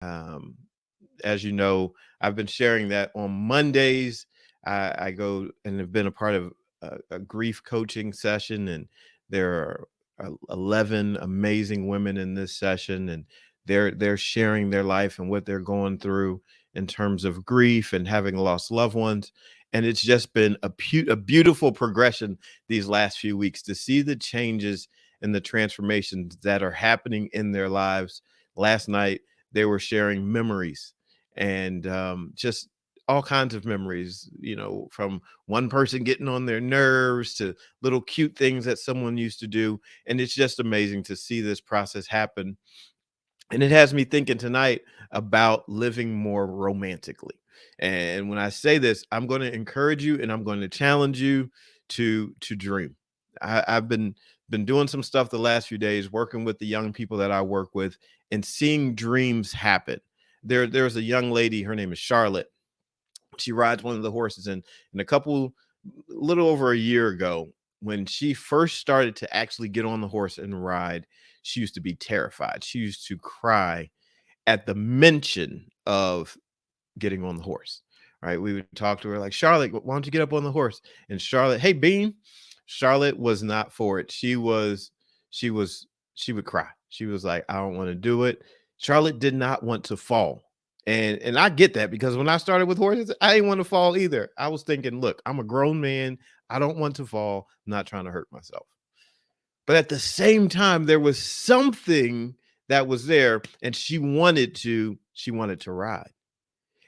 Um, as you know, I've been sharing that on Mondays. I go and have been a part of a grief coaching session, and there are 11 amazing women in this session, and they're sharing their life and what they're going through in terms of grief and having lost loved ones. And it's just been a beautiful progression these last few weeks to see the changes and the transformations that are happening in their lives. Last night, they were sharing memories and just all kinds of memories, from one person getting on their nerves to little cute things that someone used to do. And it's just amazing to see this process happen. And it has me thinking tonight about living more romantically. And when I say this, I'm going to encourage you and I'm going to challenge you to dream. I've been doing some stuff the last few days, working with the young people that I work with, and seeing dreams happen. There's a young lady. Her name is Charlotte. She rides one of the horses, and little over a year ago, when she first started to actually get on the horse and ride, she used to be terrified. She used to cry at the mention of getting on the horse. Right? We would talk to her like, Charlotte, why don't you get up on the horse? And Charlotte, hey Bean. Charlotte was not for it. She was she would cry. She was like, I don't want to do it. Charlotte did not want to fall. And I get that, because when I started with horses, I didn't want to fall either. I was thinking, look, I'm a grown man. I don't want to fall. I'm not trying to hurt myself. But at the same time, there was something that was there, and she wanted to ride.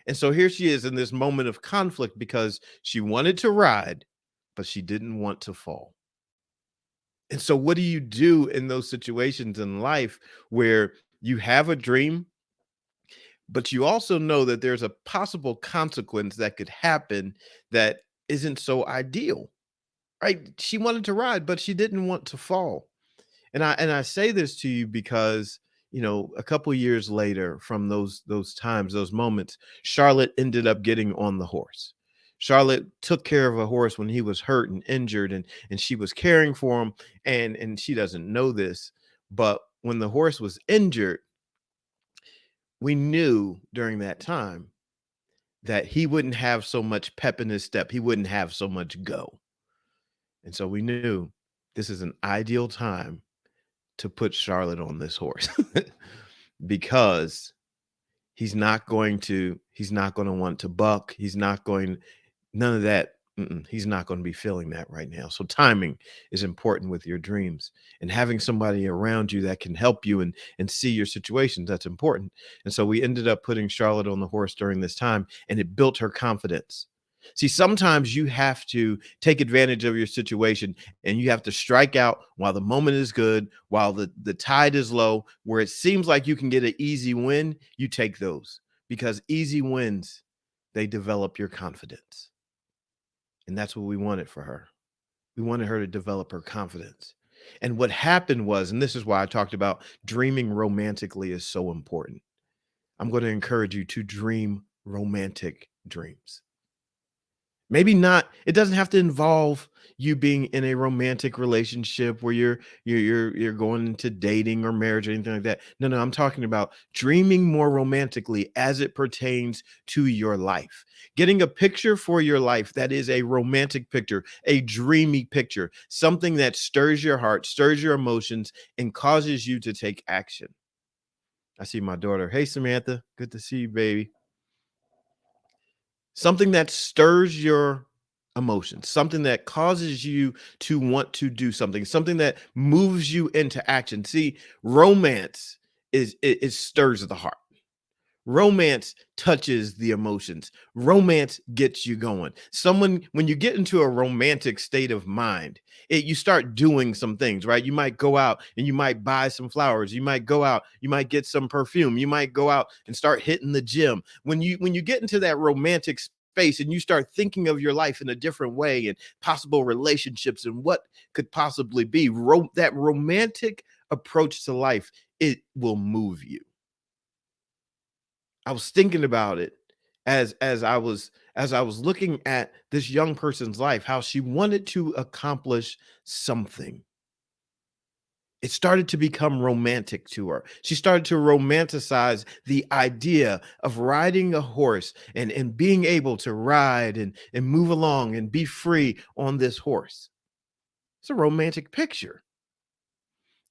And so here she is in this moment of conflict, because she wanted to ride, but she didn't want to fall. And so what do you do in those situations in life where you have a dream, but you also know that there's a possible consequence that could happen that isn't so ideal? Right? She wanted to ride, but she didn't want to fall. And I say this to you because, a couple years later, from those times, those moments, Charlotte ended up getting on the horse. Charlotte took care of a horse when he was hurt and injured, and she was caring for him. And she doesn't know this, but when the horse was injured, we knew during that time that he wouldn't have so much pep in his step. He wouldn't have so much go. And so we knew this is an ideal time to put Charlotte on this horse, because he's not going to want to buck. He's not going None of that. He's not going to be feeling that right now. So timing is important with your dreams, and having somebody around you that can help you and see your situations, that's important. And so we ended up putting Charlotte on the horse during this time, and it built her confidence. See, sometimes you have to take advantage of your situation, and you have to strike out while the moment is good, while the tide is low, where it seems like you can get an easy win. You take those, because easy wins, they develop your confidence. And that's what we wanted for her. We wanted her to develop her confidence. And what happened was, and this is why I talked about dreaming romantically is so important. I'm going to encourage you to dream romantic dreams. Maybe not, it doesn't have to involve you being in a romantic relationship where you're going into dating or marriage or anything like that. No, no, I'm talking about dreaming more romantically as it pertains to your life. Getting a picture for your life that is a romantic picture, a dreamy picture, something that stirs your heart, stirs your emotions, and causes you to take action. I see my daughter. Hey, Samantha. Good to see you, baby. Something that stirs your emotions, something that causes you to want to do something, something that moves you into action. See, romance it stirs the heart. Romance touches the emotions. Romance gets you going. When you get into a romantic state of mind, you start doing some things, right? You might go out and you might buy some flowers. You might go out, you might get some perfume. You might go out and start hitting the gym. When you get into that romantic space and you start thinking of your life in a different way and possible relationships and what could possibly be, that romantic approach to life, it will move you. I was thinking about it as I was looking at this young person's life, how she wanted to accomplish something. It started to become romantic to her. She started to romanticize the idea of riding a horse and being able to ride and move along and be free on this horse. It's a romantic picture.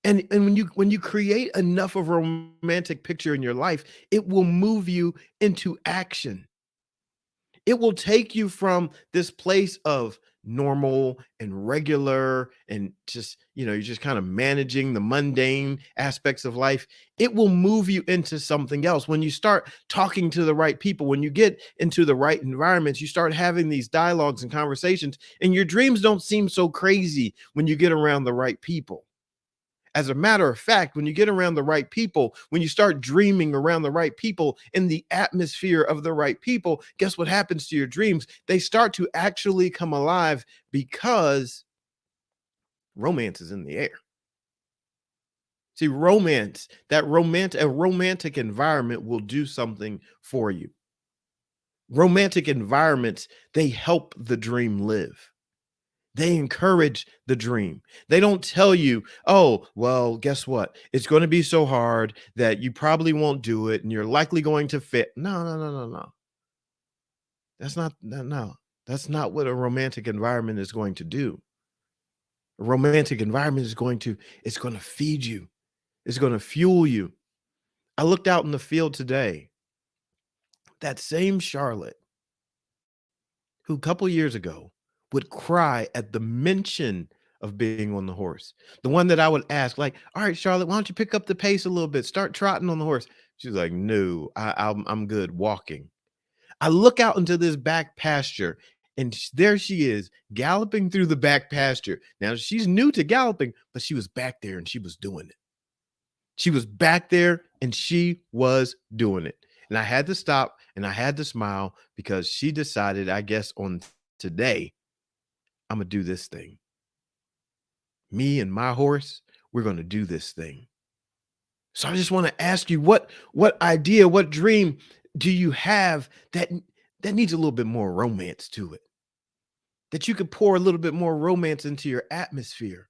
And when you create enough of a romantic picture in your life, it will move you into action. It will take you from this place of normal and regular and just, you're just kind of managing the mundane aspects of life. It will move you into something else. When you start talking to the right people, when you get into the right environments, you start having these dialogues and conversations, and your dreams don't seem so crazy when you get around the right people. As a matter of fact, when you get around the right people, when you start dreaming around the right people in the atmosphere of the right people, guess what happens to your dreams? They start to actually come alive because romance is in the air. See, romance, a romantic environment will do something for you. Romantic environments, they help the dream live. They encourage the dream. They don't tell you, oh, well, guess what? It's going to be so hard that you probably won't do it and you're likely going to fit. No, no, no, no, no. That's not, no, no. That's not what a romantic environment is going to do. A romantic environment is it's going to feed you. It's going to fuel you. I looked out in the field today. That same Charlotte who a couple years ago would cry at the mention of being on the horse. The one that I would ask, like, all right, Charlotte, why don't you pick up the pace a little bit? Start trotting on the horse. She's like, no, I'm good walking. I look out into this back pasture and there she is galloping through the back pasture. Now she's new to galloping, but she was back there and she was doing it. She was back there and she was doing it. And I had to stop and I had to smile because she decided, I guess, on today, I'm going to do this thing. Me and my horse, we're going to do this thing. So I just want to ask you, what idea, what dream do you have that needs a little bit more romance to it? That you could pour a little bit more romance into your atmosphere.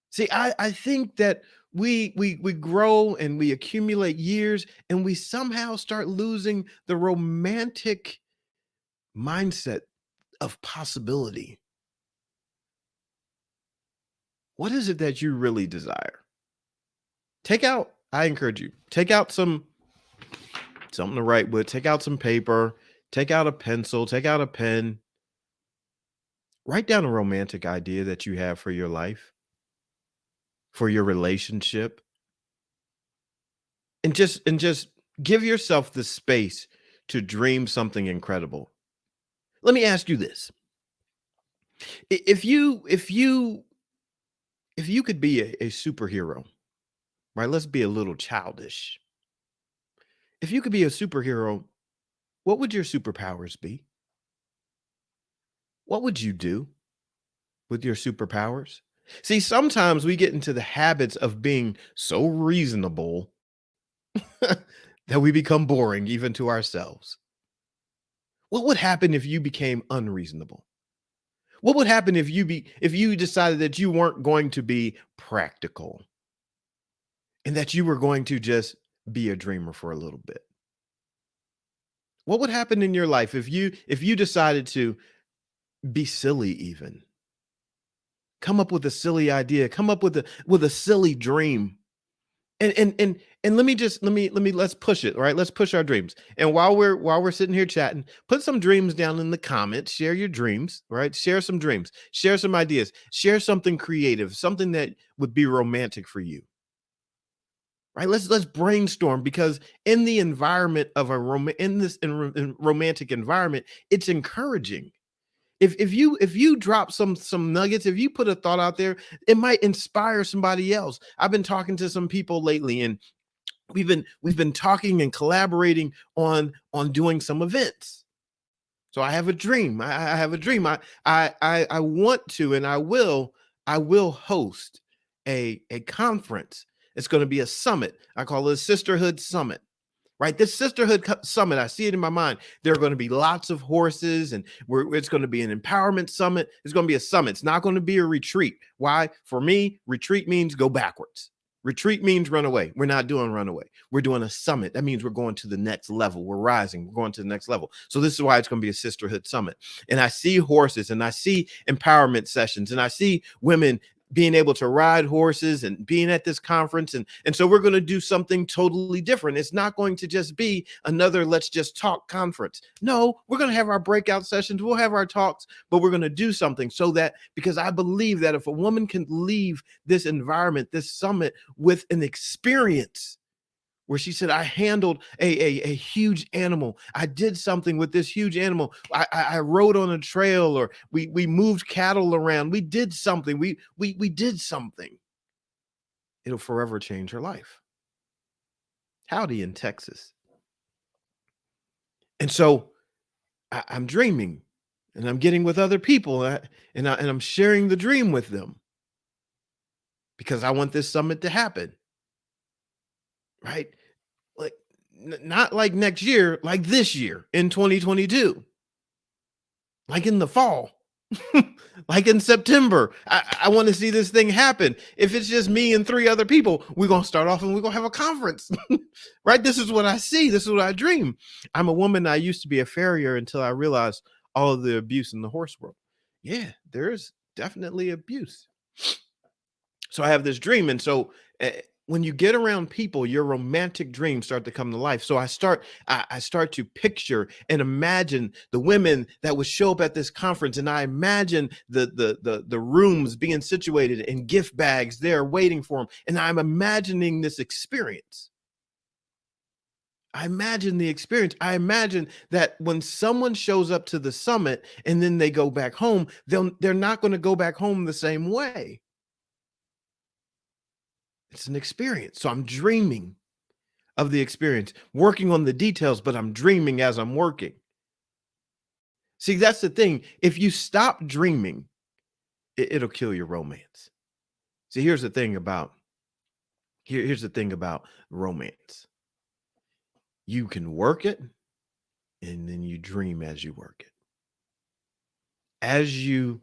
See, I think that we grow and we accumulate years and we somehow start losing the romantic mindset of possibility. What is it that you really desire? I encourage you, take out something to write with, take out some paper, take out a pencil, take out a pen, write down a romantic idea that you have for your life, for your relationship, and just give yourself the space to dream something incredible. Let me ask you this. If you could be a superhero, right? Let's be a little childish. If you could be a superhero, what would your superpowers be? What would you do with your superpowers? See, sometimes we get into the habits of being so reasonable that we become boring even to ourselves. What would happen if you became unreasonable? What would happen if you decided that you weren't going to be practical and that you were going to just be a dreamer for a little bit? What would happen in your life if you decided to be silly even? Come up with a silly idea, come up with a silly dream. And let's push it, right? Let's push our dreams. And while we're sitting here chatting, put some dreams down in the comments, share your dreams, right? Share some dreams, share some ideas, share something creative, something that would be romantic for you. Right? Let's brainstorm, because in the environment of in romantic environment, it's encouraging. If you drop some nuggets, if you put a thought out there, it might inspire somebody else. I've been talking to some people lately, and we've been talking and collaborating on doing some events. So I have a dream. I have a dream. I want to, and I will host a conference. It's going to be a summit. I call it a sisterhood summit, right? This sisterhood summit, I see it in my mind. There are going to be lots of horses, and it's going to be an empowerment summit. It's going to be a summit. It's not going to be a retreat. Why? For me, retreat means go backwards. Retreat means run away. We're not doing run away. We're doing a summit. That means we're going to the next level. We're rising. We're going to the next level. So this is why it's going to be a sisterhood summit. And I see horses, and I see empowerment sessions, and I see women being able to ride horses and being at this conference. And so we're going to do something totally different. It's not going to just be another let's just talk conference. No, we're going to have our breakout sessions. We'll have our talks, but we're going to do something so that, because I believe that if a woman can leave this environment, this summit, with an experience where she said, I handled a huge animal. I did something with this huge animal. I rode on a trail, or we moved cattle around. We did something. We did something. It'll forever change her life. Howdy in Texas. And so I'm dreaming, and I'm getting with other people, and I'm sharing the dream with them, because I want this summit to happen. Right? Like, not like next year, like this year in 2022, like in the fall, like in September. I want to see this thing happen. If it's just me and 3 other people, we're going to start off and we're going to have a conference, right? This is what I see. This is what I dream. I'm a woman. I used to be a farrier until I realized all of the abuse in the horse world. Yeah, there is definitely abuse. So I have this dream. And so when you get around people, your romantic dreams start to come to life. So I start to picture and imagine the women that would show up at this conference, and I imagine the rooms being situated and gift bags there waiting for them. And I'm imagining this experience. I imagine the experience. I imagine that when someone shows up to the summit and then they go back home, they're not going to go back home the same way. It's an experience. So I'm dreaming of the experience, working on the details, but I'm dreaming as I'm working. See, that's the thing. If you stop dreaming, it'll kill your romance. See, here's the thing about romance. You can work it, and then you dream as you work it. As you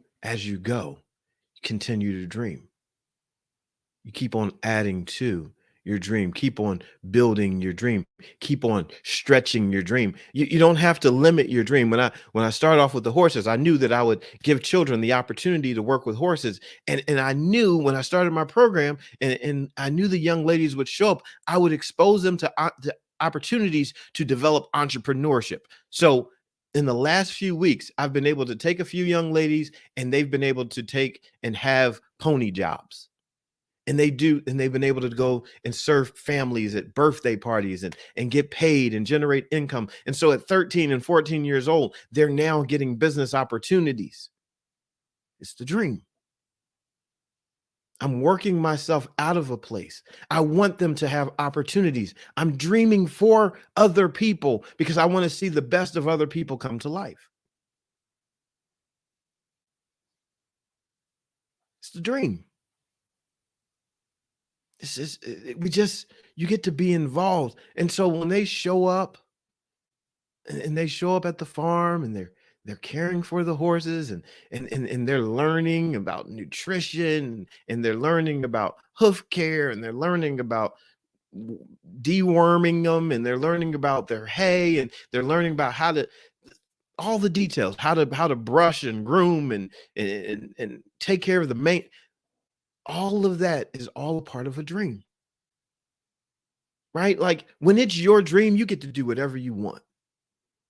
go, continue to dream. You keep on adding to your dream, keep on building your dream, keep on stretching your dream. You don't have to limit your dream. When I started off with the horses, I knew that I would give children the opportunity to work with horses. And I knew when I started my program, and I knew the young ladies would show up, I would expose them to opportunities to develop entrepreneurship. So in the last few weeks, I've been able to take a few young ladies, and they've been able to take and have pony jobs. And they've been able to go and serve families at birthday parties and get paid and generate income. And so at 13 and 14 years old, they're now getting business opportunities. It's the dream. I'm working myself out of a place. I want them to have opportunities. I'm dreaming for other people because I want to see the best of other people come to life. It's the dream. This is you get to be involved. And so when they show up, and they show up at the farm, and they're caring for the horses, and they're learning about nutrition, and they're learning about hoof care, and they're learning about deworming them, and they're learning about their hay, and they're learning about how to all the details, how to brush and groom and take care of the main. All of that is all a part of a dream, right? Like when it's your dream, you get to do whatever you want.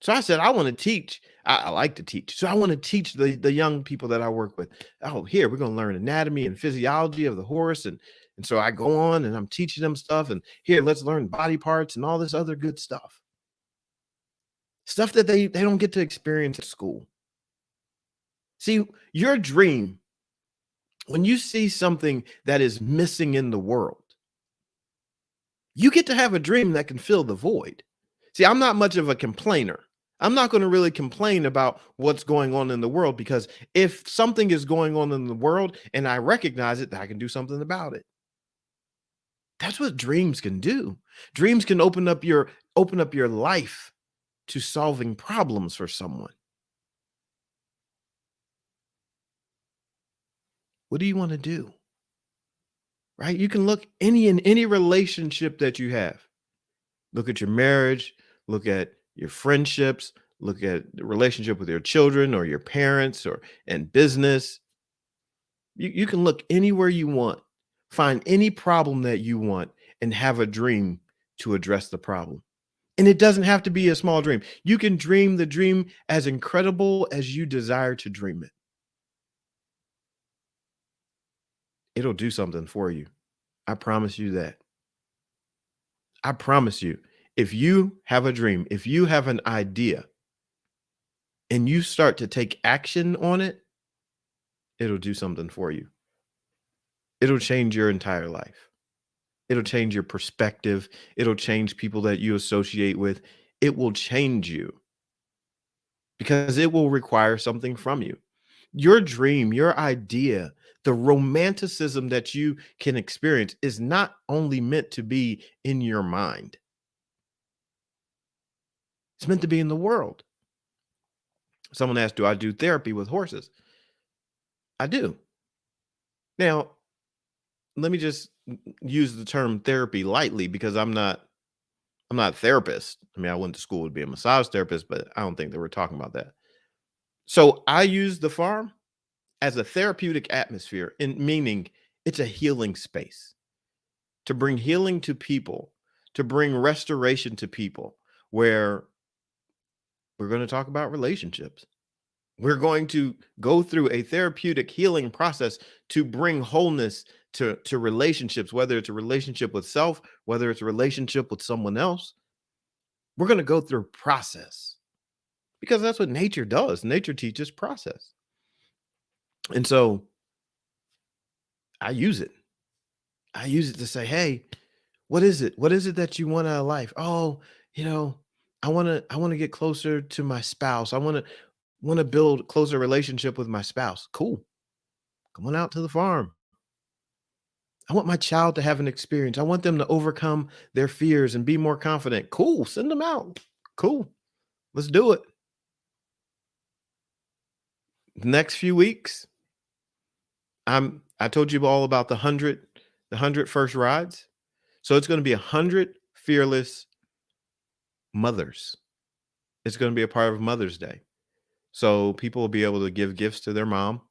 So I said, I want to teach. I like to teach. So I want to teach the young people that I work with. Oh, here, we're going to learn anatomy and physiology of the horse. And so I go on and I'm teaching them stuff. And here, let's learn body parts and all this other good stuff. Stuff that they don't get to experience at school. See, your dream, when you see something that is missing in the world, you get to have a dream that can fill the void. See, I'm not much of a complainer. I'm not going to really complain about what's going on in the world, because if something is going on in the world and I recognize it, I can do something about it. That's what dreams can do. Dreams can open open up your life to solving problems for someone. What do you want to do? Right? You can look in any relationship that you have. Look at your marriage, look at your friendships, look at the relationship with your children or your parents or and business. You can look anywhere you want, find any problem that you want, and have a dream to address the problem. And it doesn't have to be a small dream. You can dream the dream as incredible as you desire to dream it. It'll do something for you. I promise you that. I promise you. If you have a dream, if you have an idea and you start to take action on it, it'll do something for you. It'll change your entire life. It'll change your perspective. It'll change people that you associate with. It will change you because it will require something from you. Your dream, your idea, the romanticism that you can experience is not only meant to be in your mind, it's meant to be in the world. Someone asked, do I do therapy with horses? I do. Now, let me just use the term therapy lightly because I'm not a therapist. I mean, I went to school to be a massage therapist, but I don't think that we're talking about that. So I use the farm as a therapeutic atmosphere, in meaning it's a healing space to bring healing to people, to bring restoration to people, where we're going to talk about relationships. We're going to go through a therapeutic healing process to bring wholeness to relationships, whether it's a relationship with self, whether it's a relationship with someone else. We're going to go through process because that's what nature does. Nature teaches process. And so I use it. I use it to say, hey, what is it? What is it that you want out of life? Oh, you know, I want to get closer to my spouse. I want to build closer relationship with my spouse. Cool. Come on out to the farm. I want my child to have an experience. I want them to overcome their fears and be more confident. Cool. Send them out. Cool. Let's do it. The next few weeks, I told you all about the 100 first rides. So it's going to be 100 fearless mothers. It's going to be a part of Mother's Day. So people will be able to give gifts to their mom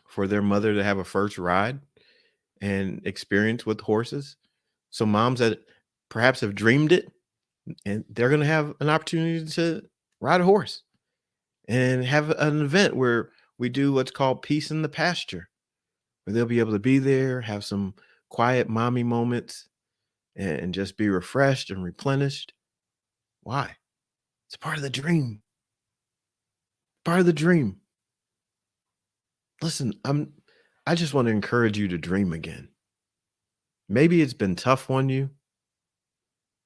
for their mother to have a first ride and experience with horses. So moms that perhaps have dreamed it and they're going to have an opportunity to ride a horse and have an event where we do what's called Peace in the Pasture, where they'll be able to be there, have some quiet mommy moments and just be refreshed and replenished. Why? It's part of the dream. Part of the dream. Listen, I just want to encourage you to dream again. Maybe it's been tough on you.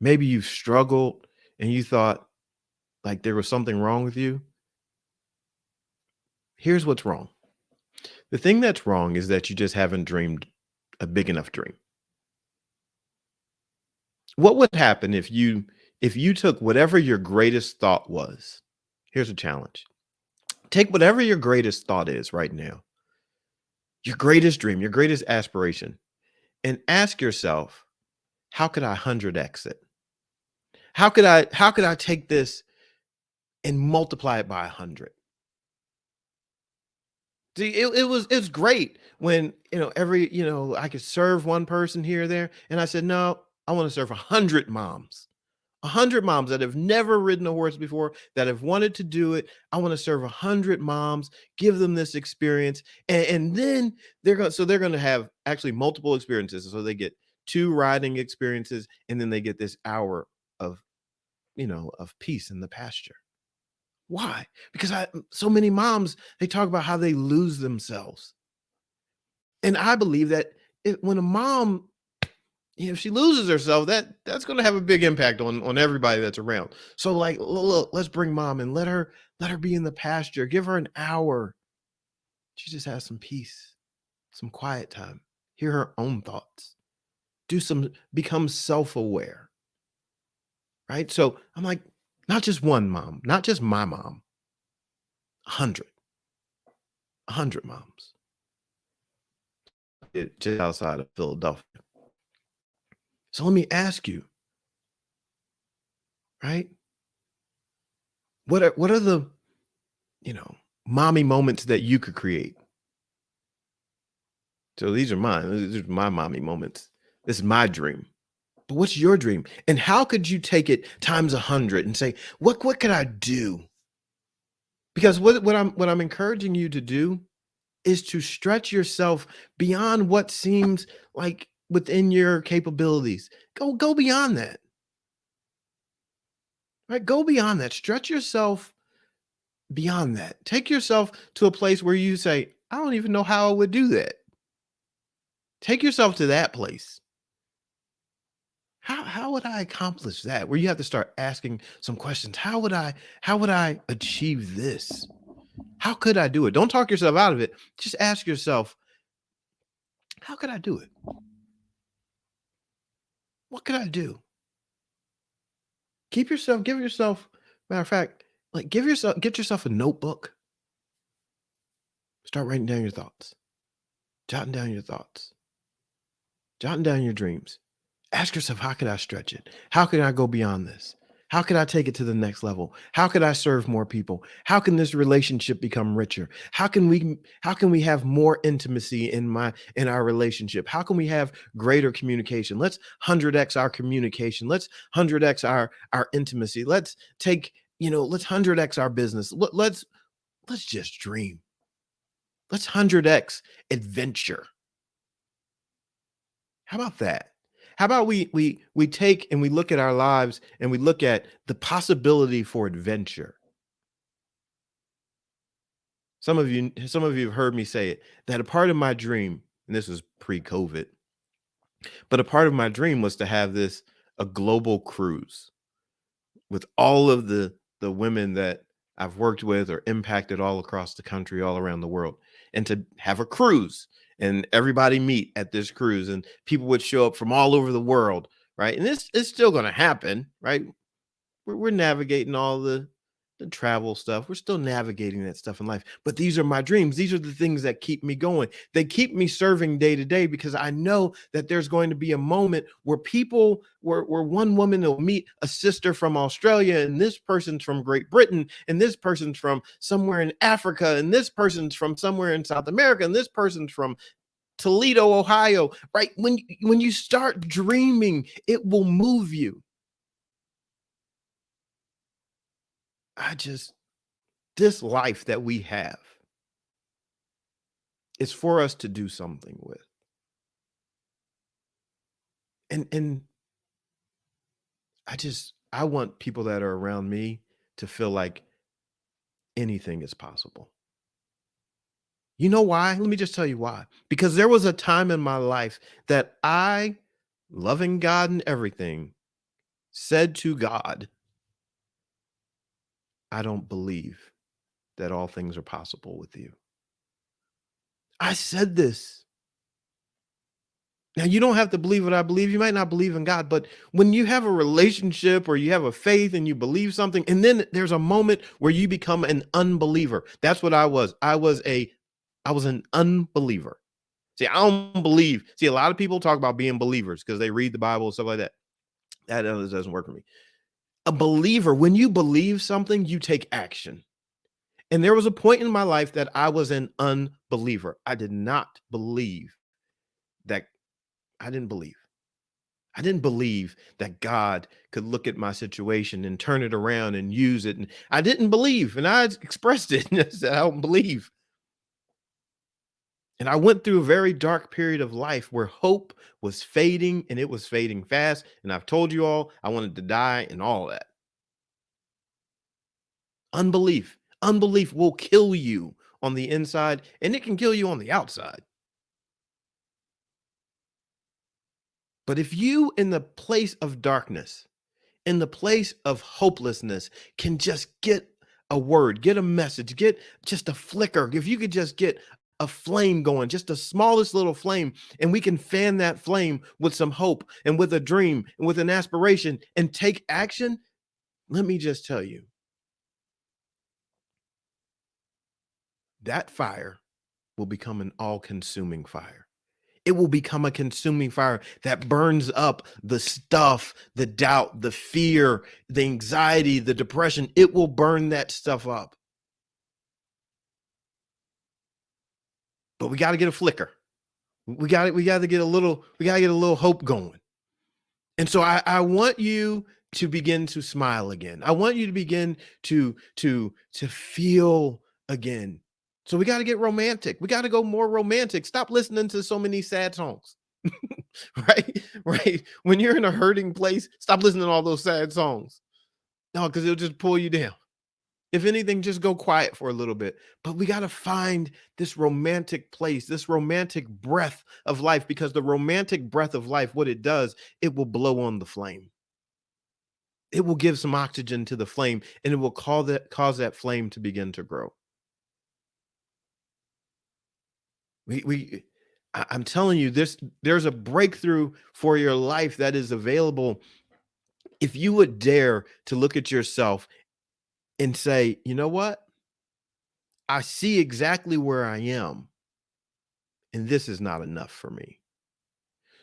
Maybe you've struggled and you thought like there was something wrong with you. Here's what's wrong. The thing that's wrong is that you just haven't dreamed a big enough dream. What would happen if you took whatever your greatest thought was? Here's a challenge. Take whatever your greatest thought is right now, your greatest dream, your greatest aspiration, and ask yourself, how could I 100x it? How could I take this and multiply it by 100? See, it's great when I could serve one person here or there, and I said, no, I want to serve 100 moms. 100 moms that have never ridden a horse before, that have wanted to do it. I want to serve 100 moms, give them this experience, and then they're going to have actually multiple experiences. So they get two riding experiences, and then they get this hour of of peace in the pasture. Why? Because so many moms, they talk about how they lose themselves. And I believe that when a mom, if she loses herself, that's going to have a big impact on everybody that's around. So like, look, let's bring mom and let her be in the pasture. Give her an hour. She just has some peace, some quiet time. Hear her own thoughts. Become self-aware. right? So I'm like, not just one mom, not just my mom, 100, 100 moms just outside of Philadelphia. So let me ask you, right? What are the, you know, mommy moments that you could create? So these are mine. These are my mommy moments. This is my dream. But what's your dream? And how could you take it times 100 and say, what could I do? Because what I'm encouraging you to do is to stretch yourself beyond what seems like within your capabilities. Go beyond that. Right? Go beyond that. Stretch yourself beyond that. Take yourself to a place where you say, I don't even know how I would do that. Take yourself to that place. How would I accomplish that? Where you have to start asking some questions. How would I achieve this? How could I do it? Don't talk yourself out of it. Just ask yourself, how could I do it? What could I do? Give yourself, matter of fact, like get yourself a notebook. Start writing down your thoughts, jotting down your thoughts, jotting down your dreams. Ask yourself, how could I stretch it? How can I go beyond this? How could I take it to the next level? How could I serve more people? How can this relationship become richer? How can we have more intimacy in our relationship? How can we have greater communication? Let's 100x our communication. Let's 100x our intimacy. Let's 100x our business. Let's just dream. Let's 100x adventure. How about that? How about we take and we look at our lives and we look at the possibility for adventure. Some of you have heard me say it, that a part of my dream, and this was pre-COVID, but a part of my dream was to have a global cruise with all of the women that I've worked with or impacted all across the country, all around the world, and to have a cruise and everybody meet at this cruise and people would show up from all over the world, right? And this is still going to happen, right? We're navigating all the travel stuff. We're still navigating that stuff in life. But these are my dreams. These are the things that keep me going. They keep me serving day to day because I know that there's going to be a moment where where one woman will meet a sister from Australia, and this person's from Great Britain, and this person's from somewhere in Africa, and this person's from somewhere in South America, and this person's from Toledo, Ohio, right? When you start dreaming, it will move you. I just This life that we have is for us to do something with. And I want people that are around me to feel like anything is possible. You know why? Let me just tell you why. Because there was a time in my life that I, loving God and everything, said to God, I don't believe that all things are possible with you. I said this. Now, you don't have to believe what I believe. You might not believe in God, but when you have a relationship or you have a faith and you believe something, and then there's a moment where you become an unbeliever. That's what I was. I was an unbeliever. See, I don't believe. See, a lot of people talk about being believers because they read the Bible and stuff like that. That doesn't work for me. A believer, when you believe something, you take action. And there was a point in my life that I was an unbeliever. I did not believe that I didn't believe. I didn't believe that God could look at my situation and turn it around and use it. And I didn't believe, and I expressed it. And I said, I don't believe. And I went through a very dark period of life where hope was fading and it was fading fast. And I've told you all, I wanted to die and all that. Unbelief will kill you on the inside and it can kill you on the outside. But if you, in the place of darkness, in the place of hopelessness, can just get a word, get a message, get just a flicker, if you could just get a flame going, just the smallest little flame, and we can fan that flame with some hope and with a dream and with an aspiration and take action, let me just tell you, that fire will become an all-consuming fire. It will become a consuming fire that burns up the stuff, the doubt, the fear, the anxiety, the depression. It will burn that stuff up. But we got to get a flicker. We got to get a little hope going. And so I want you to begin to smile again. I want you to begin to feel again. So we got to get romantic. We got to go more romantic. Stop listening to so many sad songs. Right? Right. When you're in a hurting place, stop listening to all those sad songs. No, because it'll just pull you down. If anything, just go quiet for a little bit. But we got to find this romantic place, this romantic breath of life, because the romantic breath of life, what it does, it will blow on the flame. It will give some oxygen to the flame, and it will cause that flame to begin to grow. I'm telling you, there's a breakthrough for your life that is available if you would dare to look at yourself and say, you know what? I see exactly where I am, and this is not enough for me.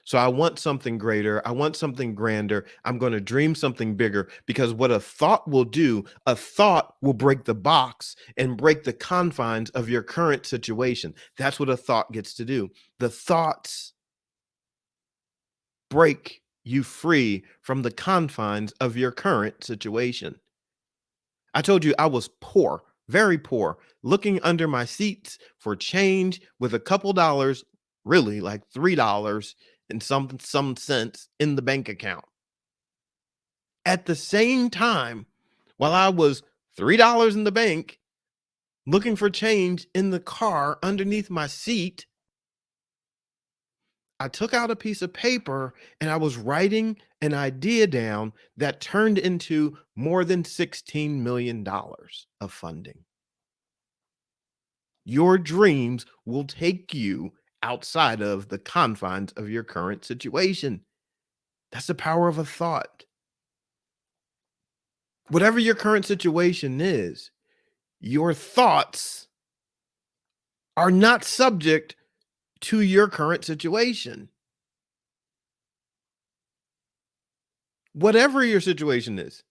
So I want something greater. I want something grander. I'm going to dream something bigger, because what a thought will do, a thought will break the box and break the confines of your current situation. That's what a thought gets to do. The thoughts break you free from the confines of your current situation. I told you I was poor, very poor, looking under my seats for change with a couple dollars, really like $3 and some cents in the bank account. At the same time, while I was $3 in the bank, looking for change in the car underneath my seat, I took out a piece of paper and I was writing an idea down that turned into more than $16 million of funding. Your dreams will take you outside of the confines of your current situation. That's the power of a thought. Whatever your current situation is, your thoughts are not subject to your current situation. Whatever your situation is,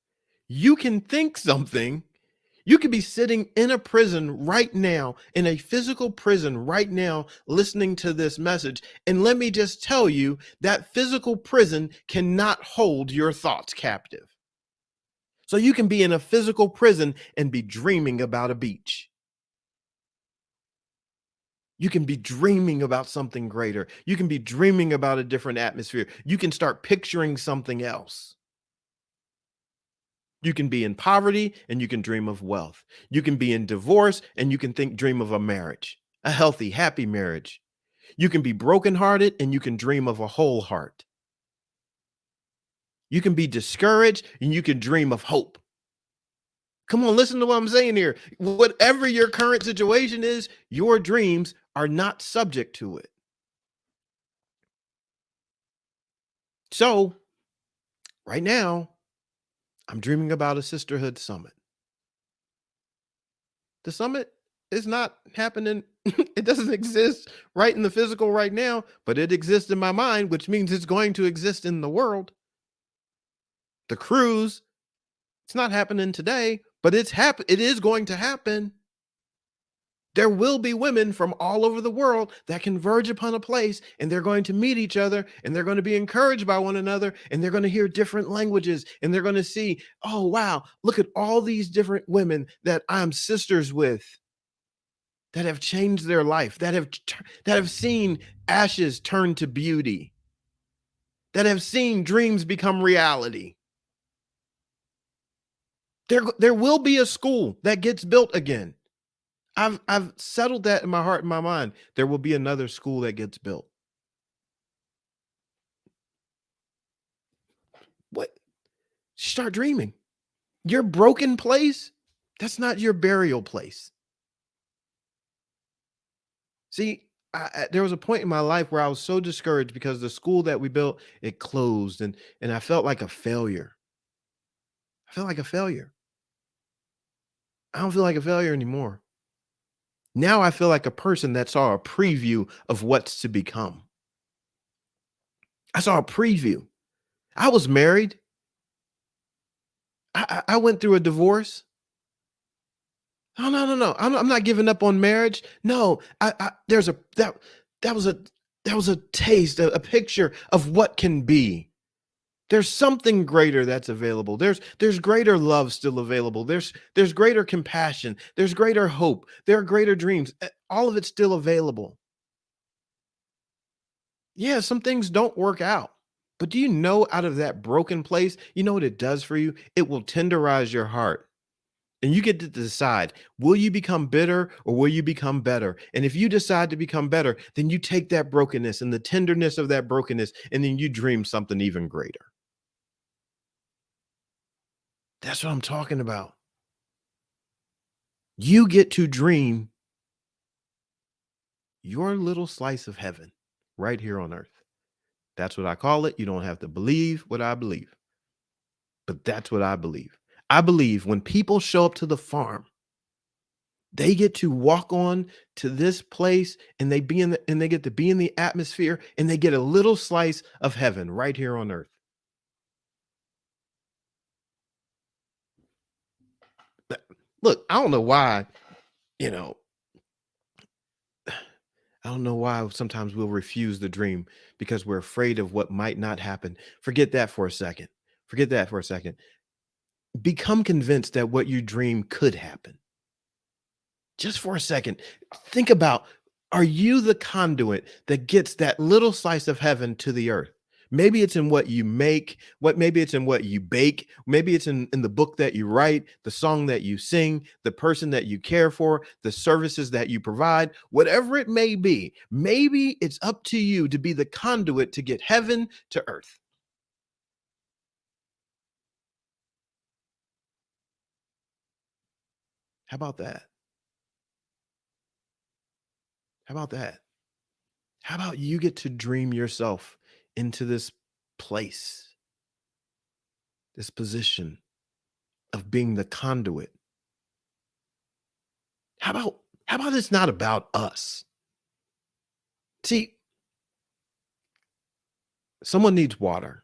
you can think something. You could be sitting in a prison right now, in a physical prison right now, listening to this message. And let me just tell you that physical prison cannot hold your thoughts captive. So you can be in a physical prison and be dreaming about a beach. You can be dreaming about something greater. You can be dreaming about a different atmosphere. You can start picturing something else. You can be in poverty and you can dream of wealth. You can be in divorce and you can dream of a marriage, a healthy, happy marriage. You can be brokenhearted and you can dream of a whole heart. You can be discouraged and you can dream of hope. Come on, listen to what I'm saying here. Whatever your current situation is, your dreams are not subject to it. So, right now, I'm dreaming about a sisterhood summit. The summit is not happening. It doesn't exist right in the physical right now, but it exists in my mind, which means it's going to exist in the world. The cruise, it's not happening today, but it is going to happen. There will be women from all over the world that converge upon a place, and they're going to meet each other, and they're going to be encouraged by one another, and they're going to hear different languages, and they're going to see, oh, wow, look at all these different women that I'm sisters with, that have changed their life, that have seen ashes turn to beauty, that have seen dreams become reality. There will be a school that gets built again. I've settled that in my heart and my mind. There will be another school that gets built. What? Start dreaming. Your broken place, that's not your burial place. See, there was a point in my life where I was so discouraged because the school that we built, it closed, and I felt like a failure. I felt like a failure. I don't feel like a failure anymore. Now I feel like a person that saw a preview of what's to become. I saw a preview. I was married. I went through a divorce. Oh, no, no, no. I'm not giving up on marriage. No, there's a that was a that was a taste, a picture of what can be. There's something greater that's available. There's greater love still available. There's greater compassion. There's greater hope. There are greater dreams. All of it's still available. Yeah, some things don't work out. But do you know out of that broken place, you know what it does for you? It will tenderize your heart. And you get to decide, will you become bitter or will you become better? And if you decide to become better, then you take that brokenness and the tenderness of that brokenness, and then you dream something even greater. That's what I'm talking about. You get to dream your little slice of heaven right here on earth. That's what I call it. You don't have to believe what I believe, but that's what I believe. I believe when people show up to the farm, they get to walk on to this place and they get to be in the atmosphere and they get a little slice of heaven right here on earth. Look, I don't know why, you know, I don't know why sometimes we'll refuse the dream because we're afraid of what might not happen. Forget that for a second. Forget that for a second. Become convinced that what you dream could happen. Just for a second, think about, are you the conduit that gets that little slice of heaven to the earth? Maybe it's in what you make, what maybe it's in what you bake, maybe it's in the book that you write, the song that you sing, the person that you care for, the services that you provide, whatever it may be. Maybe it's up to you to be the conduit to get heaven to earth. How about that? How about that? How about you get to dream yourself into this place, this position of being the conduit? How about it's not about us? See, someone needs water.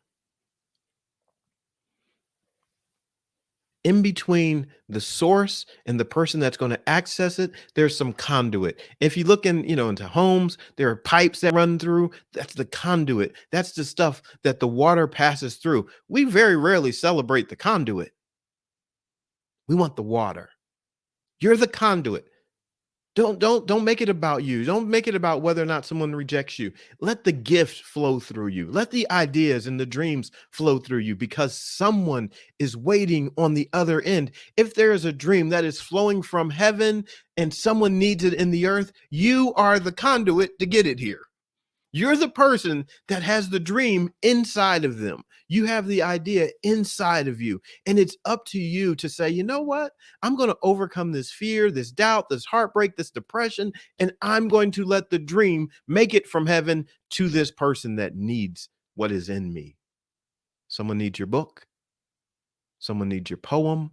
In between the source and the person that's going to access it, there's some conduit. If you look into homes, there are pipes that run through. That's the conduit. That's the stuff that the water passes through. We very rarely celebrate the conduit. We want the water. You're the conduit. Don't make it about you. Don't make it about whether or not someone rejects you. Let the gift flow through you. Let the ideas and the dreams flow through you because someone is waiting on the other end. If there is a dream that is flowing from heaven and someone needs it in the earth, you are the conduit to get it here. You're the person that has the dream inside of them. You have the idea inside of you. And it's up to you to say, you know what? I'm going to overcome this fear, this doubt, this heartbreak, this depression, and I'm going to let the dream make it from heaven to this person that needs what is in me. Someone needs your book. Someone needs your poem.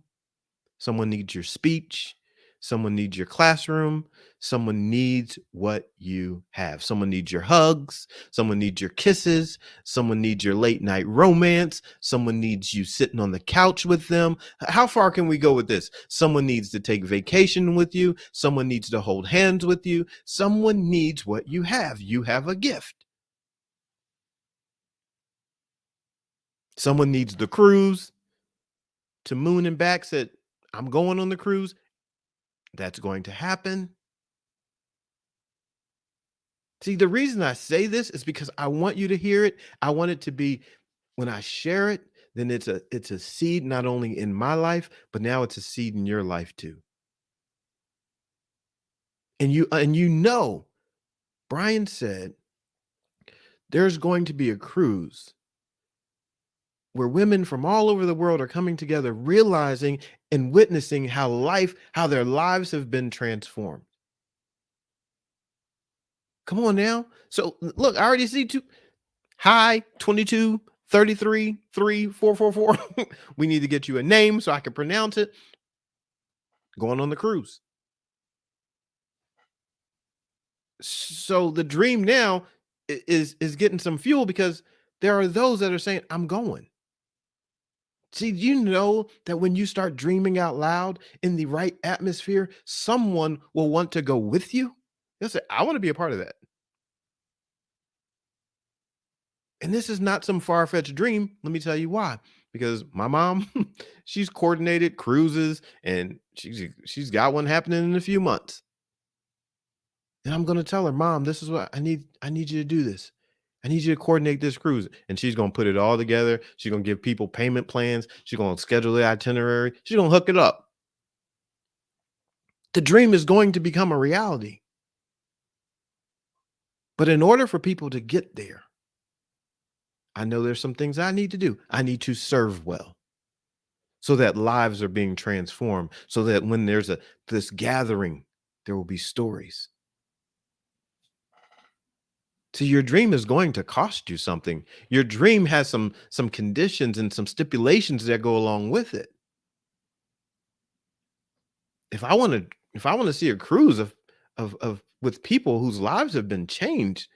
Someone needs your speech. Someone needs your classroom. Someone needs what you have. Someone needs your hugs. Someone needs your kisses. Someone needs your late night romance. Someone needs you sitting on the couch with them. How far can we go with this? Someone needs to take vacation with you. Someone needs to hold hands with you. Someone needs what you have. You have a gift. Someone needs the cruise to moon and back. Said, I'm going on the cruise. That's going to happen. See, the reason I say this is because I want you to hear it. I want it to be, when I share it, then it's a seed not only in my life, but now it's a seed in your life too. And Brian said there's going to be a cruise where women from all over the world are coming together, realizing and witnessing how their lives have been transformed. Come on now. So look, I already see two hi 22 33 3 4 4 4. We need to get you a name so I can pronounce it. Going on the cruise. So the dream now is getting some fuel because there are those that are saying, I'm going. See, do you know that when you start dreaming out loud in the right atmosphere, someone will want to go with you? They'll say, I want to be a part of that. And this is not some far-fetched dream. Let me tell you why. Because my mom, she's coordinated cruises and she's got one happening in a few months. And I'm gonna tell her, Mom, this is what I need. I need you to do this. I need you to coordinate this cruise. And she's gonna put it all together. She's gonna give people payment plans. She's gonna schedule the itinerary. She's gonna hook it up. The dream is going to become a reality. But in order for people to get there, I know there's some things I need to do. I need to serve well so that lives are being transformed, so that when there's a this gathering, there will be stories. So your dream is going to cost you something. Your dream has some conditions and some stipulations that go along with it. If I want to if I want to see a cruise of with people whose lives have been changed,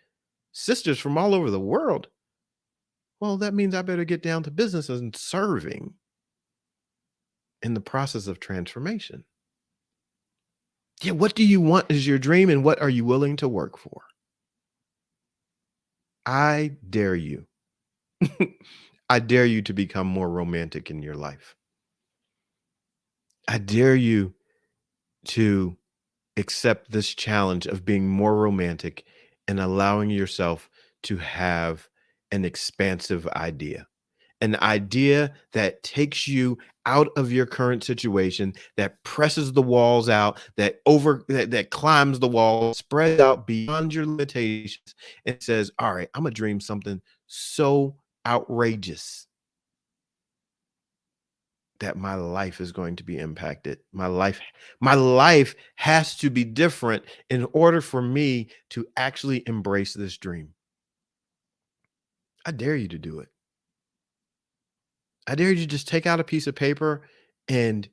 sisters from all over the world, well, that means I better get down to business and serving in the process of transformation. Yeah, what do you want is your dream and what are you willing to work for? I dare you. I dare you to become more romantic in your life. I dare you to accept this challenge of being more romantic and allowing yourself to have an expansive idea, an idea that takes you out of your current situation, that presses the walls out, that climbs the wall, spreads out beyond your limitations, and says, "All right, I'm gonna dream something so outrageous that my life is going to be impacted. My life has to be different in order for me to actually embrace this dream." I dare you to do it. I dare you to just take out a piece of paper and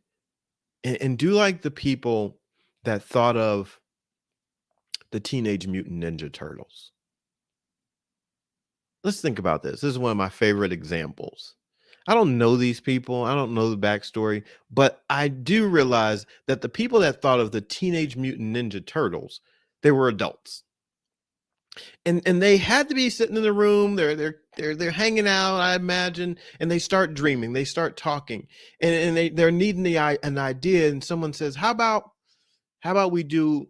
and do like the people that thought of the Teenage Mutant Ninja Turtles. Let's think about this. This is one of my favorite examples. I don't know these people. I don't know the backstory, but I do realize that the people that thought of the Teenage Mutant Ninja Turtles, they were adults. And they had to be sitting in the room. They're hanging out, I imagine, and they start dreaming. They start talking, and they're needing an idea. And someone says, how about we do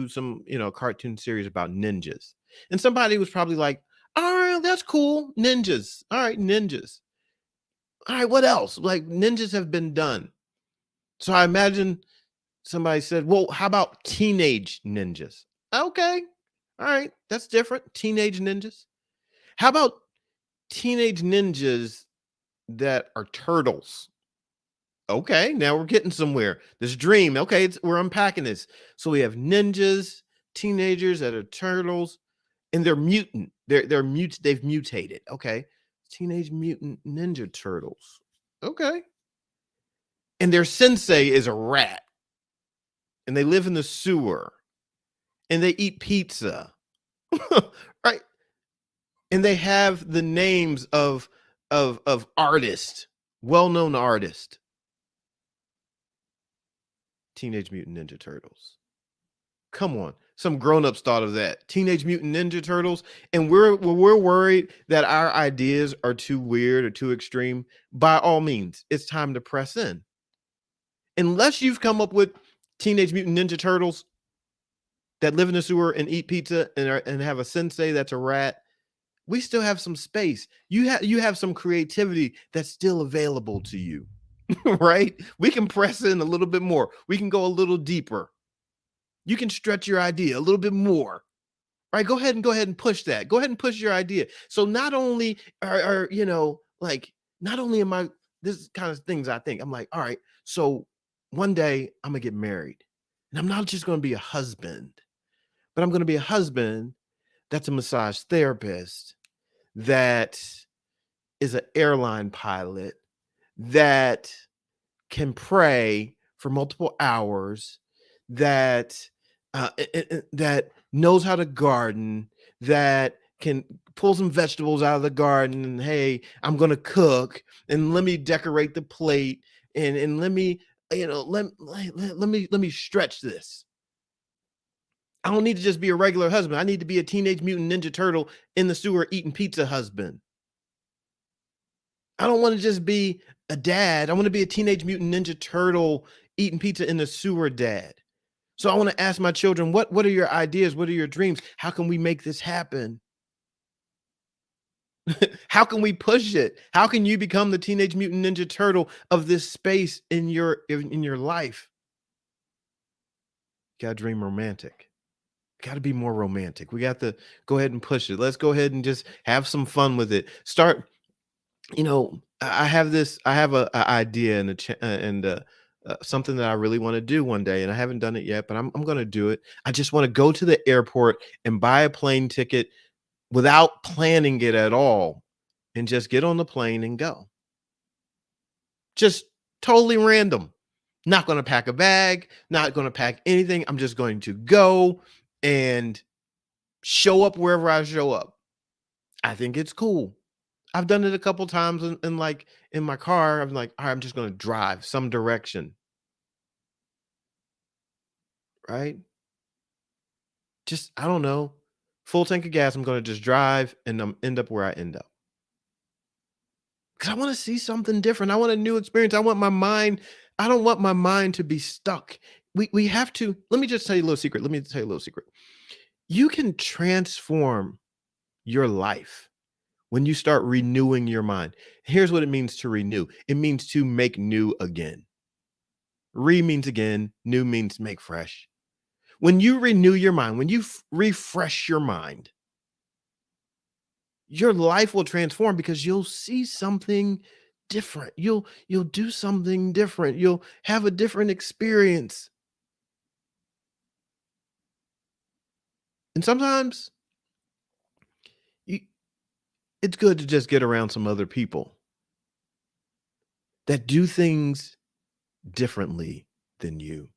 some cartoon series about ninjas?" And somebody was probably like, "All right, that's cool, ninjas. All right, ninjas. All right, what else? Like ninjas have been done." So I imagine somebody said, "Well, how about teenage ninjas?" Okay, all right, that's different. Teenage ninjas. How about teenage ninjas that are turtles? Okay, now we're getting somewhere. This dream. Okay, we're unpacking this. So we have ninjas, teenagers that are turtles, and they're mutant. They're mute. They've mutated. Okay, Teenage Mutant Ninja Turtles. Okay, and their sensei is a rat, and they live in the sewer, and they eat pizza, right? And they have the names of artists, well-known artists. Teenage Mutant Ninja Turtles. Come on. Some grown-ups thought of that. Teenage Mutant Ninja Turtles. And we're worried that our ideas are too weird or too extreme. By all means, it's time to press in. Unless you've come up with Teenage Mutant Ninja Turtles that live in the sewer and eat pizza and have a sensei that's a rat, we still have some space. You have some creativity that's still available to you. Right? We can press in a little bit more. We can go a little deeper. You can stretch your idea a little bit more. Right? Go ahead and push that. Go ahead and push your idea. So not only like not only am I this kind of things I think. I'm like, all right, so one day I'm gonna get married. And I'm not just gonna be a husband, but I'm going to be a husband that's a massage therapist, that is an airline pilot, that can pray for multiple hours, that that knows how to garden, that can pull some vegetables out of the garden, and hey, I'm gonna cook, and let me decorate the plate, and let me, let me stretch this. I don't need to just be a regular husband. I need to be a Teenage Mutant Ninja Turtle in the sewer eating pizza husband. I don't want to just be a dad. I want to be a Teenage Mutant Ninja Turtle eating pizza in the sewer dad. So I want to ask my children, what are your ideas? What are your dreams? How can we make this happen? How can we push it? How can you become the Teenage Mutant Ninja Turtle of this space in your life? Gotta dream romantic. Gotta be more romantic. We got to go ahead and push it. Let's go ahead and just have some fun with it. Start, I have this, I have a idea and something that I really want to do one day, and I haven't done it yet, but I'm going to do it. I just want to go to the airport and buy a plane ticket without planning it at all, and just get on the plane and go. Just totally random. Not going to pack a bag, not going to pack anything. I'm just going to go and show up wherever I show up. I think it's cool. I've done it a couple times in like in my car. I'm like, all right, I'm just gonna drive some direction, right? Just I don't know. Full tank of gas. I'm gonna just drive and end up where I end up. Because I want to see something different. I want a new experience. I want my mind. I don't want my mind to be stuck. We have to. Let me just tell you a little secret. Let me tell you a little secret. You can transform your life when you start renewing your mind. Here's what it means to renew. It means to make new again. Re means again, new means make fresh. When you renew your mind, when you refresh your mind, your life will transform because you'll see something different. You'll do something different. You'll have a different experience. And sometimes you, it's good to just get around some other people that do things differently than you.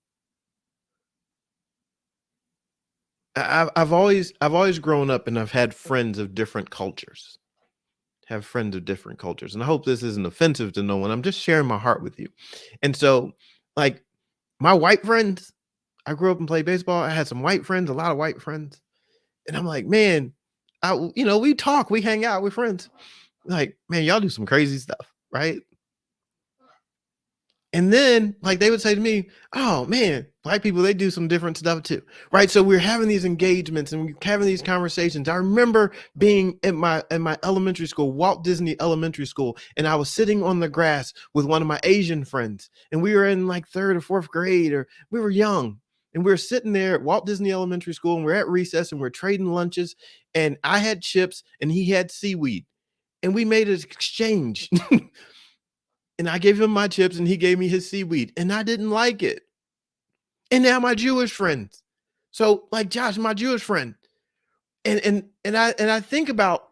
I've always grown up and I've had friends of different cultures. Have friends of different cultures. And I hope this isn't offensive to no one. I'm just sharing my heart with you. And so, like my white friends, I grew up and played baseball. I had some white friends, a lot of white friends. And I'm like, man, we talk, we hang out, we're friends. Like, man, y'all do some crazy stuff, right? And then, like, they would say to me, "Oh man, black people, they do some different stuff too." Right? So we're having these engagements and we're having these conversations. I remember being in my elementary school, Walt Disney Elementary School, and I was sitting on the grass with one of my Asian friends, and we were in like third or fourth grade, or we were young. And we were sitting there at Walt Disney Elementary School, and we're at recess and we're trading lunches. And I had chips and he had seaweed. And we made an exchange. And I gave him my chips and he gave me his seaweed, and I didn't like it. And now my Jewish friends. So like Josh, my Jewish friend. And I think about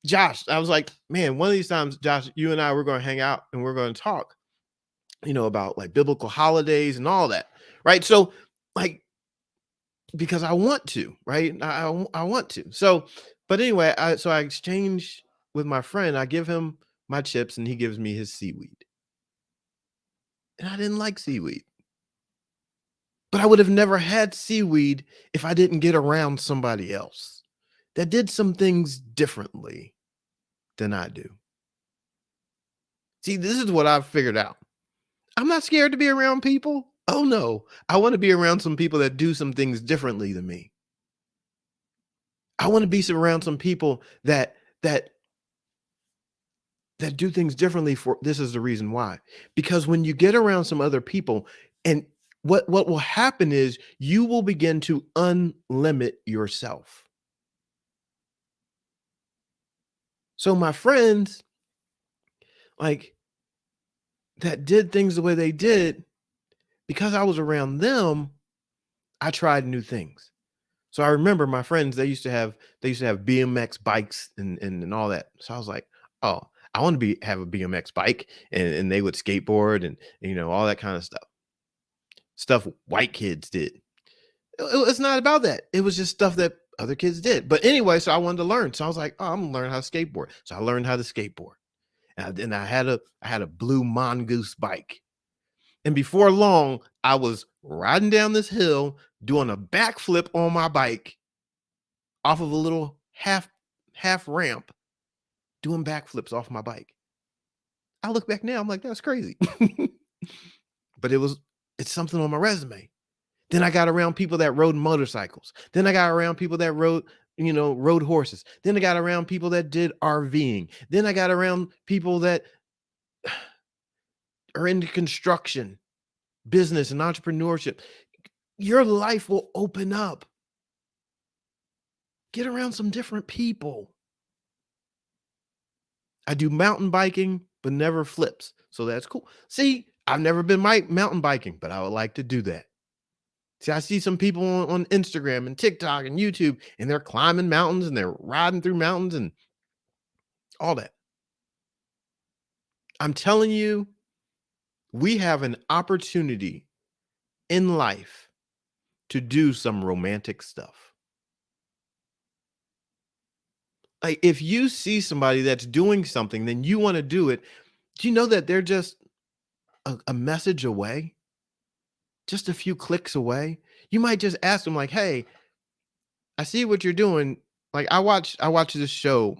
Josh. I was like, man, one of these times, Josh, you and I we're going to hang out and we're going to talk, about like biblical holidays and all that. Right? So like because I want to, right? I want to. So but anyway, I exchange with my friend. I give him my chips and he gives me his seaweed. And I didn't like seaweed. But I would have never had seaweed if I didn't get around somebody else that did some things differently than I do. See, this is what I've figured out. I'm not scared to be around people. Oh no, I want to be around some people that do some things differently than me. I want to be around some people that do things differently. For this is the reason why. Because when you get around some other people, and what will happen is you will begin to unlimit yourself. So my friends, like, that did things the way they did, because I was around them, I tried new things. So I remember my friends, they used to have BMX bikes and all that. So I was like, oh, I want to have a BMX bike, and they would skateboard and all that kind of stuff white kids did. It's not about that. It was just stuff that other kids did. But anyway, so I wanted to learn. So I was like, oh, I'm gonna learn how to skateboard. So I learned how to skateboard. And then I had a blue mongoose bike. And before long, I was riding down this hill doing a backflip on my bike off of a little half ramp, doing backflips off my bike. I look back now, I'm like, that's crazy. But it's something on my resume. Then I got around people that rode motorcycles. Then I got around people that rode horses. Then I got around people that did RVing. Then I got around people that are into construction, business, and entrepreneurship. Your life will open up. Get around some different people. I do mountain biking, but never flips. So that's cool. See, I've never been mountain biking, but I would like to do that. See, I see some people on Instagram and TikTok and YouTube, and they're climbing mountains and they're riding through mountains and all that. I'm telling you, we have an opportunity in life to do some romantic stuff. Like, if you see somebody that's doing something, then you want to do it. Do you know that they're just a message away? Just a few clicks away? You might just ask them, like, hey, I see what you're doing. Like, I watch this show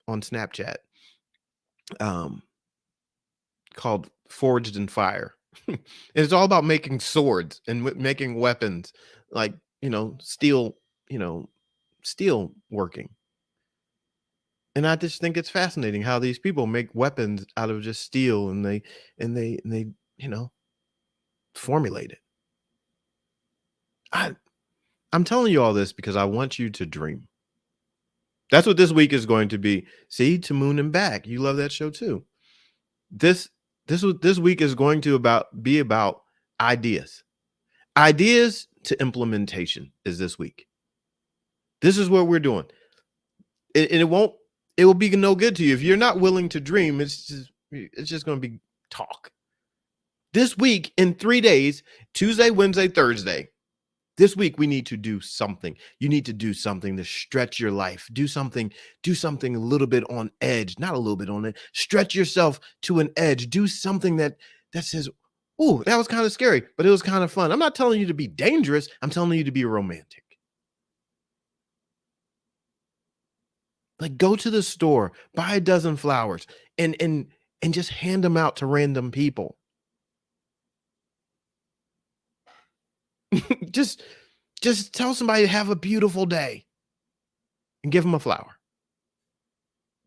on Snapchat um called Forged in Fire. And it's all about making swords and making weapons, like, steel, you know, steel working. And I just think it's fascinating how these people make weapons out of just steel, and they you know formulate it. I I'm telling you all this because I want you to dream. That's what this week is going to be. See, to Moon and Back. You love that show too. This this week is going to be about ideas. Ideas to implementation is this week. This is what we're doing. And it will be no good to you if you're not willing to dream. It's just going to be talk. This week, in 3 days, Tuesday, Wednesday, Thursday, this week we need to do something. You need to do something to stretch your life. Do something a little bit on edge, not a little bit on it. Stretch yourself to an edge. Do something that says, "Ooh, that was kind of scary, but it was kind of fun." I'm not telling you to be dangerous. I'm telling you to be romantic. Like, go to the store, buy a dozen flowers, and just hand them out to random people. just just tell somebody to have a beautiful day and give them a flower.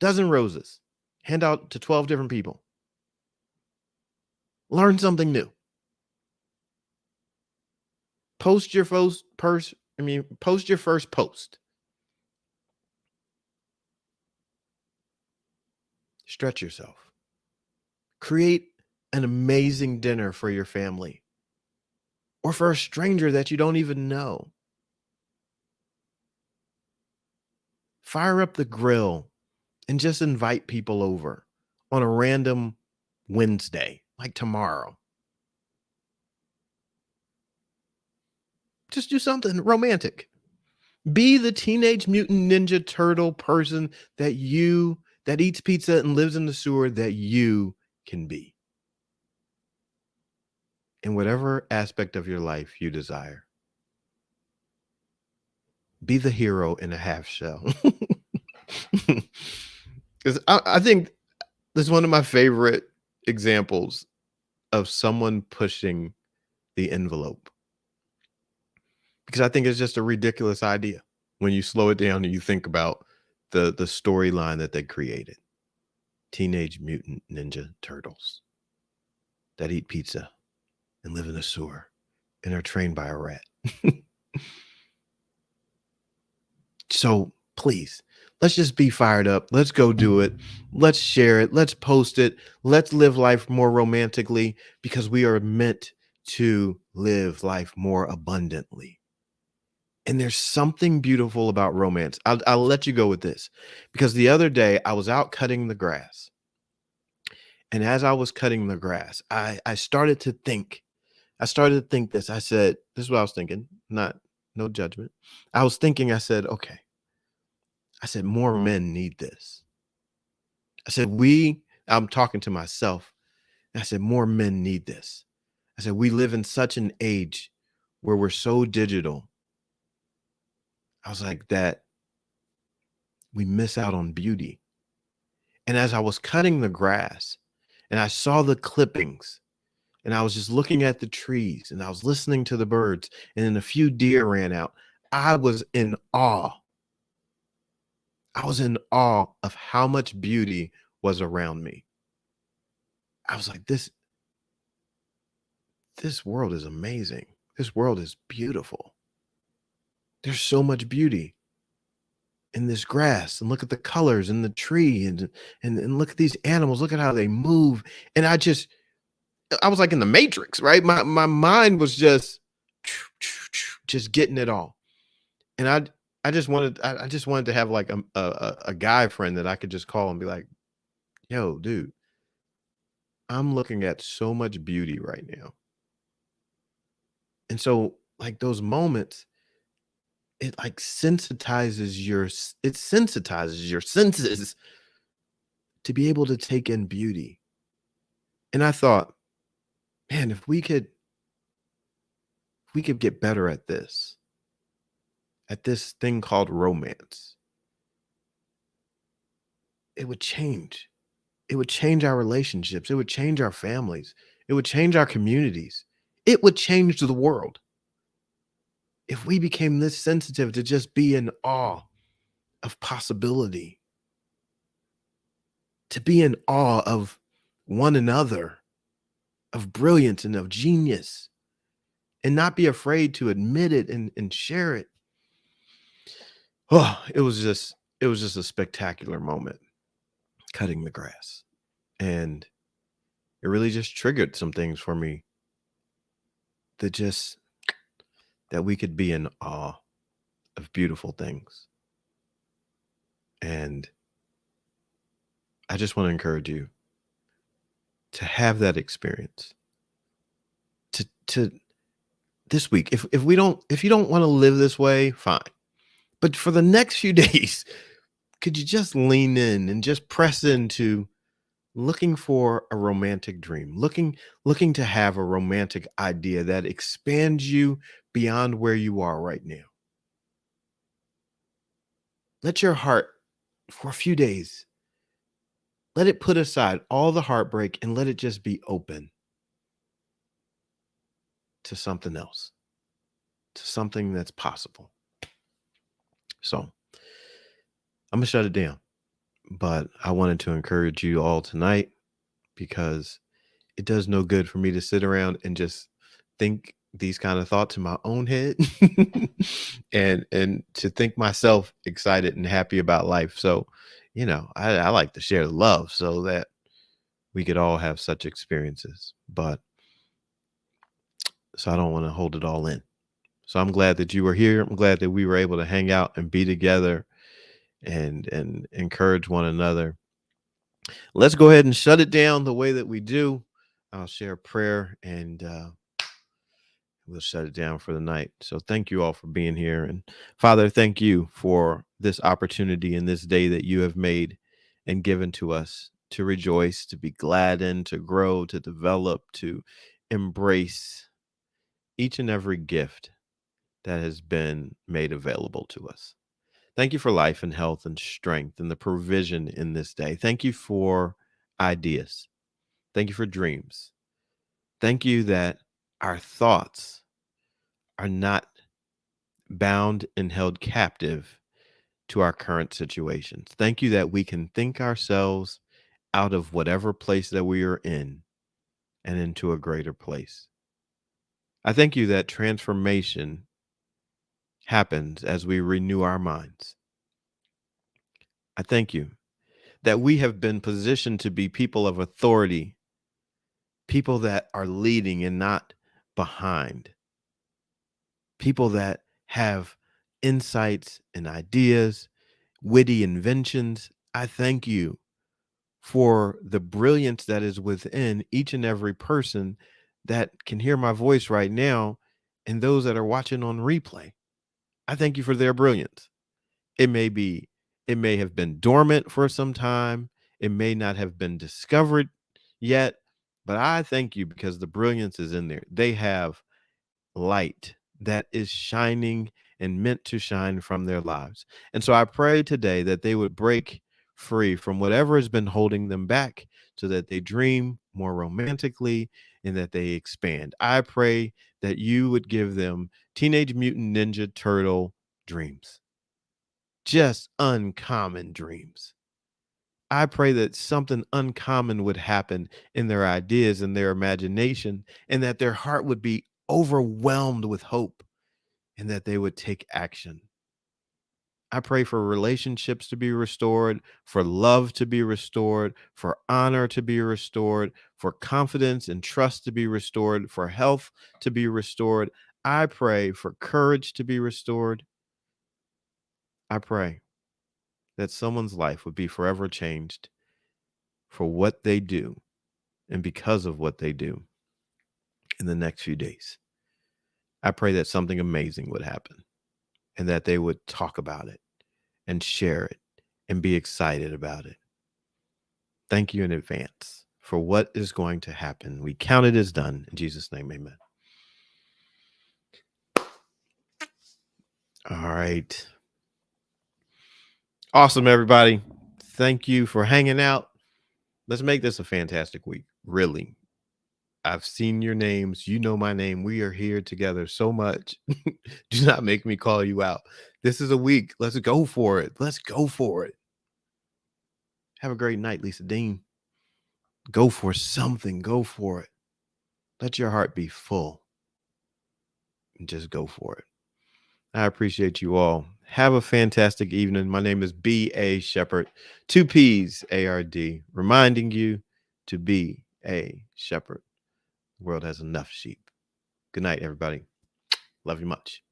Dozen roses. Hand out to 12 different people. Learn something new. Post your post your first post. Stretch yourself. Create an amazing dinner for your family or for a stranger that you don't even know. Fire up the grill and just invite people over on a random Wednesday, like tomorrow. Just do something romantic. Be the Teenage Mutant Ninja Turtle person that eats pizza and lives in the sewer that you can be. In whatever aspect of your life you desire. Be the hero in a half shell. Because I think this is one of my favorite examples of someone pushing the envelope. Because I think it's just a ridiculous idea when you slow it down and you think about the storyline that they created. Teenage Mutant Ninja Turtles that eat pizza and live in a sewer and are trained by a rat. So please, let's just be fired up. Let's go do it. Let's share it. Let's post it. Let's live life more romantically, because we are meant to live life more abundantly. And there's something beautiful about romance. I'll let you go with this, because the other day I was out cutting the grass, and as I was cutting the grass, I started to think. I started to think this. I said, this is what I was thinking, not no judgment. I was thinking, I said, okay. I said, more men need this. I said, I'm talking to myself. And I said, more men need this. I said, we live in such an age where we're so digital. I was like, that we miss out on beauty. And as I was cutting the grass and I saw the clippings and I was just looking at the trees and I was listening to the birds, and then a few deer ran out, I was in awe. I was in awe of how much beauty was around me. I was like, this world is amazing. This world is beautiful. There's so much beauty in this grass, and look at the colors in the tree, and look at these animals. Look at how they move. And I was like in the Matrix, right? My mind was just getting it all. And I just wanted to have like a guy friend that I could just call and be like, yo, dude, I'm looking at so much beauty right now. And so like those moments, it like it sensitizes your senses to be able to take in beauty. And I thought, man, if we could get better at this thing called romance, it would change. It would change our relationships. It would change our families. It would change our communities. It would change the world if we became this sensitive to just be in awe of possibility, to be in awe of one another, of brilliance and of genius, and not be afraid to admit it and share it. Oh, it was just a spectacular moment cutting the grass. And it really just triggered some things for me that just that we could be in awe of beautiful things. And I just want to encourage you to have that experience. To this week. If you don't want to live this way, fine. But for the next few days, could you just lean in and just press into looking for a romantic dream, looking to have a romantic idea that expands you beyond where you are right now. Let your heart, for a few days, let it put aside all the heartbreak and let it just be open to something else, to something that's possible. So I'm gonna shut it down, but I wanted to encourage you all tonight, because it does no good for me to sit around and just think these kind of thoughts in my own head and to think myself excited and happy about life. So, I like to share the love so that we could all have such experiences. But so I don't want to hold it all in. So I'm glad that you were here. I'm glad that we were able to hang out and be together and encourage one another. Let's go ahead and shut it down the way that we do. I'll share a prayer and we'll shut it down for the night. So thank you all for being here. And Father, thank you for this opportunity in this day that you have made and given to us to rejoice, to be glad in, to grow, to develop, to embrace each and every gift that has been made available to us. Thank you for life and health and strength and the provision in this day. Thank you for ideas. Thank you for dreams. Thank you that our thoughts are not bound and held captive to our current situations. Thank you that we can think ourselves out of whatever place that we are in and into a greater place. I thank you that transformation happens as we renew our minds. I thank you that we have been positioned to be people of authority, people that are leading and not behind, people that have insights and ideas, witty inventions. I thank you for the brilliance that is within each and every person that can hear my voice right now and those that are watching on replay. I thank you for their brilliance. It may be, it may have been dormant for some time. It may not have been discovered yet, but I thank you because the brilliance is in there. They have light that is shining and meant to shine from their lives. And so I pray today that they would break free from whatever has been holding them back so that they dream more romantically and that they expand. I pray that you would give them Teenage Mutant Ninja Turtle dreams, just uncommon dreams. I pray that something uncommon would happen in their ideas and their imagination, and that their heart would be overwhelmed with hope and that they would take action. I pray for relationships to be restored, for love to be restored, for honor to be restored, for confidence and trust to be restored, for health to be restored. I pray for courage to be restored. I pray that someone's life would be forever changed for what they do and because of what they do in the next few days. I pray that something amazing would happen and that they would talk about it and share it and be excited about it. Thank you in advance for what is going to happen. We count it as done. In Jesus' name, amen. All right. Awesome, everybody. Thank you for hanging out. Let's make this a fantastic week. Really. I've seen your names. You know my name. We are here together so much. Do not make me call you out. This is a week. Let's go for it. Let's go for it. Have a great night, Lisa Dean. Go for something. Go for it. Let your heart be full and just go for it. I appreciate you all. Have a fantastic evening. My name is B.A. Shepherd, 2 P's A-R-D, reminding you to be a shepherd. The world has enough sheep. Good night, everybody. Love you much.